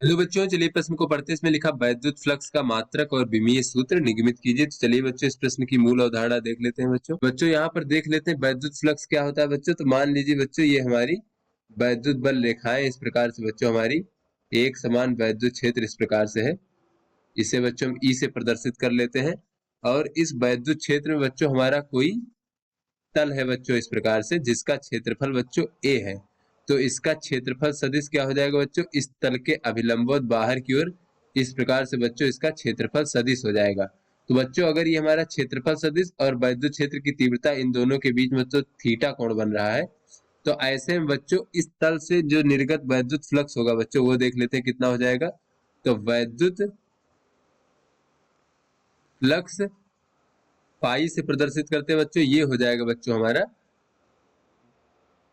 Hello बच्चों, चलिए प्रश्न को पढ़ते हैं। इसमें लिखा वैद्युत फ्लक्स का मात्रक और विमीय सूत्र निगमित कीजिए। तो चलिए बच्चों इस प्रश्न की मूल अवधारणा देख लेते हैं। बच्चों यहाँ पर देख लेते हैं वैद्युत फ्लक्स क्या होता है। बच्चों तो मान लीजिए बच्चों ये हमारी वैद्युत बल रेखाएं इस प्रकार से बच्चों हमारी एक समान वैद्युत क्षेत्र इस प्रकार से है। इसे बच्चों हम ई से प्रदर्शित कर लेते हैं। और इस वैद्युत क्षेत्र में बच्चों हमारा कोई तल है बच्चों इस प्रकार से, जिसका क्षेत्रफल बच्चों ए है। तो इसका क्षेत्रफल सदिश क्या हो जाएगा बच्चों, इस तल के अभिलंबवत बाहर की ओर इस प्रकार से बच्चों इसका क्षेत्रफल सदिश हो जाएगा। तो बच्चों अगर ये हमारा क्षेत्रफल सदिश और वैद्युत क्षेत्र की तीव्रता इन दोनों के बीच में बच्चों थीटा कोण बन रहा है, तो ऐसे में बच्चों इस तल से जो निर्गत वैद्युत फ्लक्स होगा बच्चों वो देख लेते हैं कितना हो जाएगा। तो वैद्युत फ्लक्स पाई से प्रदर्शित करते हैं बच्चों, ये हो जाएगा बच्चों हमारा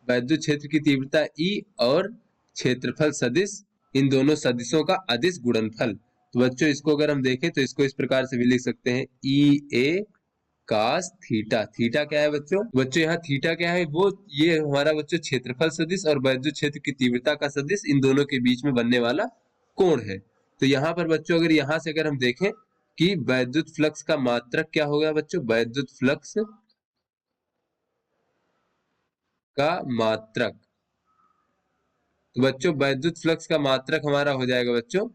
वैद्युत क्षेत्र की तीव्रता ई और क्षेत्रफल सदिश, इन दोनों सदिशों का अदिश गुणनफल। तो बच्चों इसको अगर हम देखें तो इसको इस प्रकार से भी लिख सकते हैं ई ए कास थीटा। थीटा क्या है बच्चों, यहाँ थीटा क्या है, वो ये हमारा बच्चों क्षेत्रफल सदिश और वैद्युत क्षेत्र की तीव्रता का सदिश, इन दोनों के बीच में बनने वाला कोण है। तो यहाँ पर बच्चों अगर यहाँ से अगर हम देखें कि वैद्युत फ्लक्स का मात्रक क्या होगा बच्चों, वैद्युत फ्लक्स का मात्रक, तो बच्चों वैद्युत फ्लक्स का मात्रक हमारा हो जाएगा बच्चों,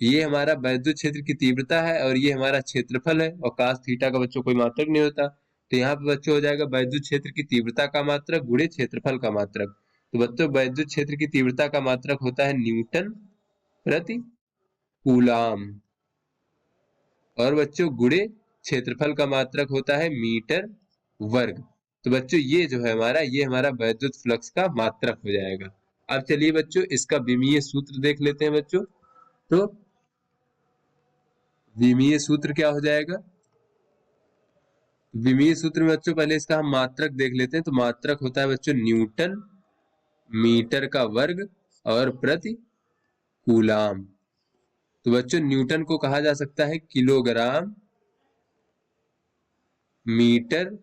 ये हमारा वैद्युत क्षेत्र की तीव्रता है और ये हमारा क्षेत्रफल है, और कास थीटा का बच्चों कोई मात्रक नहीं होता। तो यहाँ पे बच्चों हो जाएगा वैद्युत क्षेत्र की तीव्रता का मात्रक गुणे क्षेत्रफल का मात्रक। तो बच्चों वैद्युत क्षेत्र की तीव्रता का मात्रक होता है न्यूटन प्रति कूलाम, और बच्चों गुणे क्षेत्रफल का मात्रक होता है मीटर वर्ग। तो बच्चों ये जो है हमारा, ये हमारा वैद्युत फ्लक्स का मात्रक हो जाएगा। अब चलिए बच्चों इसका विमीय सूत्र देख लेते हैं बच्चों। तो विमीय सूत्र क्या हो जाएगा, विमीय सूत्र में बच्चों पहले इसका हम मात्रक देख लेते हैं। तो मात्रक होता है बच्चों न्यूटन मीटर का वर्ग और प्रति कूलाम। तो बच्चों न्यूटन को कहा जा सकता है किलोग्राम मीटर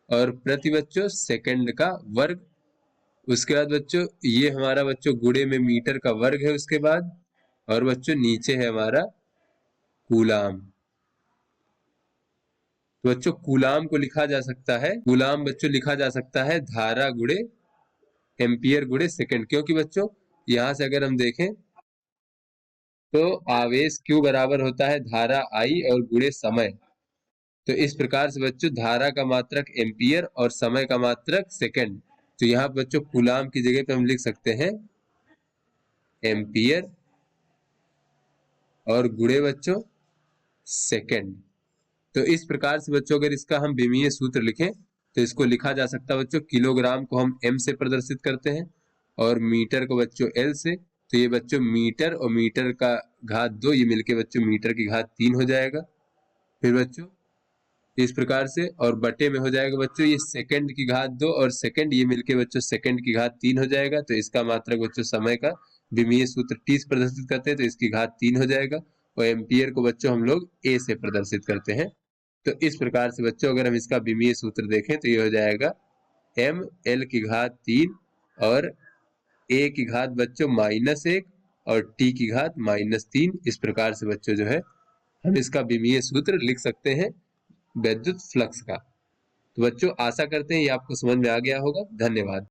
और प्रति बच्चों सेकंड का वर्ग। उसके बाद बच्चों ये हमारा बच्चों गुणे में मीटर का वर्ग है उसके बाद, और बच्चों नीचे है हमारा कूलाम। तो बच्चों कूलाम को लिखा जा सकता है, कूलाम बच्चों लिखा जा सकता है धारा गुणे एम्पियर गुणे सेकंड, क्योंकि बच्चों यहां से अगर हम देखें तो आवेश Q बराबर होता है धारा I और गुणे समय। तो इस प्रकार से बच्चों धारा का मात्रक एम्पियर और समय का मात्रक सेकंड। तो यहाँ बच्चों कूलाम की जगह पे हम लिख सकते हैं एम्पियर और गुणे बच्चों सेकंड। तो इस प्रकार से बच्चों अगर इसका हम विमीय सूत्र लिखें तो इसको लिखा जा सकता है बच्चों, किलोग्राम को हम m से प्रदर्शित करते हैं और मीटर को बच्चों l से। तो ये बच्चों मीटर और मीटर का घात 2 ये मिलके बच्चों मीटर की घात 3 हो जाएगा। फिर बच्चों इस प्रकार से, और बटे में हो जाएगा बच्चों ये सेकंड की घात 2 और सेकंड ये मिलके बच्चों सेकंड की घात 3 हो जाएगा। तो इसका मात्रक बच्चों समय का विमीय सूत्र t से प्रदर्शित करते हैं तो इसकी घात 3 हो जाएगा, और एम्पियर को बच्चों हम लोग a से प्रदर्शित करते हैं। तो इस प्रकार से बच्चों अगर हम इसका विमीय सूत्र देखें तो ये हो जाएगा m l की घात 3 और a की घात बच्चों -1 और t की घात -3। इस प्रकार से बच्चों जो है हम इसका विमीय सूत्र लिख सकते हैं वैद्युत फ्लक्स का। तो बच्चों आशा करते हैं ये आपको समझ में आ गया होगा। धन्यवाद।